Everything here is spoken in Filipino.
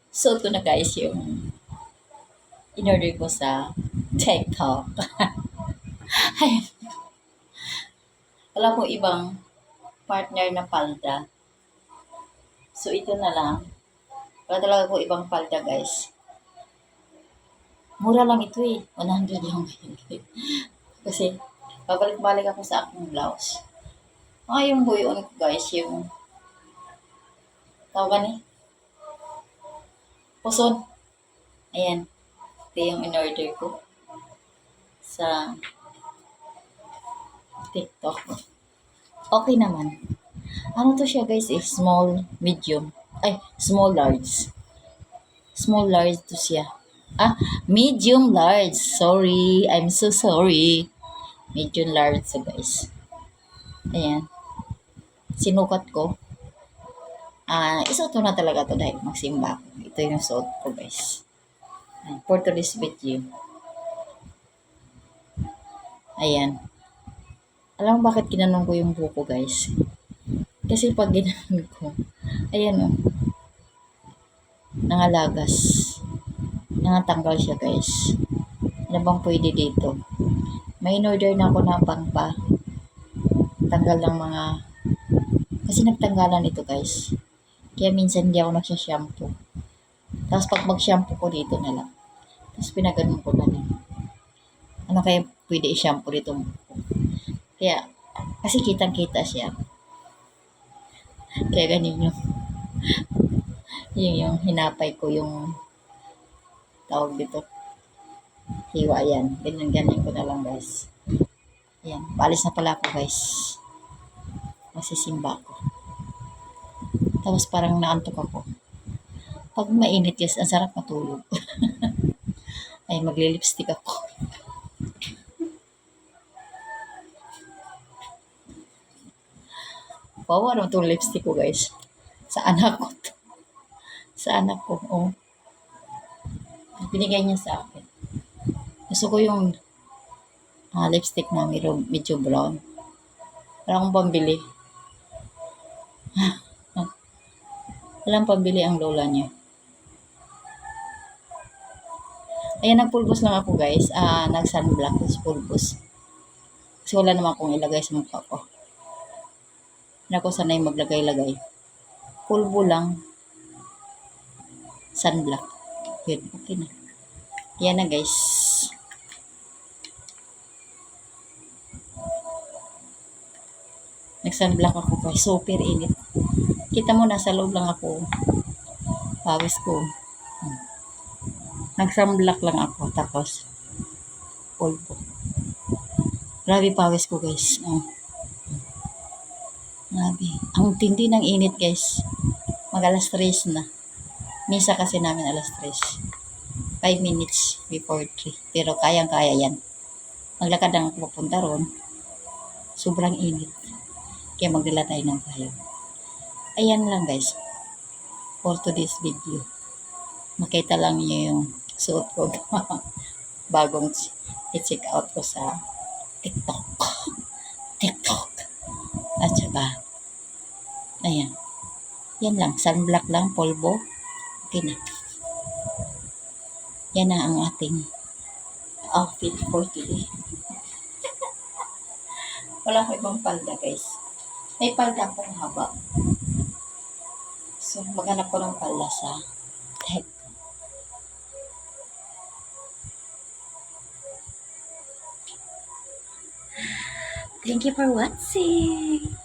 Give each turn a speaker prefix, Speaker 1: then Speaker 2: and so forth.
Speaker 1: So, ito na guys yung in-order ko sa TikTok. Ayun, wala ko ibang partner na palda. So, ito na lang. Wala talaga ko ibang palda guys. Mura lang ito eh. 100 lang. Kasi, babalik-balik ako sa aking blouse. Yung buyon ko guys, yung tawagan eh, puson. Ayan, ito yung in-order ko sa TikTok. Okay naman. Ano to siya guys eh, small, medium. Small, large. Small, large to siya. Medium, large. Sorry, I'm so sorry. Medium, large so guys. Ayan, sinukat ko. Isuot ko na talaga to dahil magsimba ako. Ito yung suot ko guys. For today's video. Ayan. Alam mo bakit ginanong ko yung buko guys? Kasi pag ginanon ko, ayan o, nangalagas. Nangatanggal siya guys. Ano bang pwede dito? May in-order na ako ng pangpa. Tanggal ng mga, kasi nagtanggalan ito guys. Kaya minsan hindi ako nagsha-shampoo. Tapos pag mag-shampoo ko dito na lang. Tapos pinaganon ko na lang. Ano kaya pwede i-shampoo dito? Kaya, kasi kitang-kita siya. Kaya ganun yung hinapay ko yung tawag dito. Hiwa yan. Ganyan ko na lang guys. Ayan. Paalis na pala ako guys. Masisimba ako. Tapos parang naantok ako. Pag mainit yes, ang sarap matulog. Ay, magli-lipstick ako. Bawa naman itong lipstick ko guys. Sa anak ko to. Sa anak ko. Oh. Binigay niya sa akin. Gusto ko yung lipstick na medyo brown. Wala akong pambili. Walang pambili ang lola niya. Ayan, nagpulbos lang ako guys. Nag-sunblock. Tapos pulbos. Kasi wala naman akong ilagay sa mukha ko. Hindi ako sanay maglagay-lagay. Pulbo lang. Sunblock. Yun, okay na. Yan na guys. Nag-sunblock ako guys. Super init. Kita mo, nasa loob lang ako. Pawis ko. Nag-sunblock lang ako. Tapos, pulbo. Grabe pawis ko guys. Grabe. Ang tindi ng init guys. Mag alas 3 na. Misa kasi namin alas 3. 5 minutes before 3. Pero kayang-kaya yan. Maglakad ang pupunta ron. Sobrang init. Kaya magdala tayo ng payong. Ayan lang guys. For today's video. Makita lang niyo yung suot ko. Bagong i-check out ko sa TikTok. TikTok. At saka, ayan. Yan lang. Sunblock lang. Polvo. Okay na. Yan na ang ating outfit for today. Wala ko ibang palda guys. May palda akong haba. So, maghanap ko ng palda sa TikTok. Thank you for watching.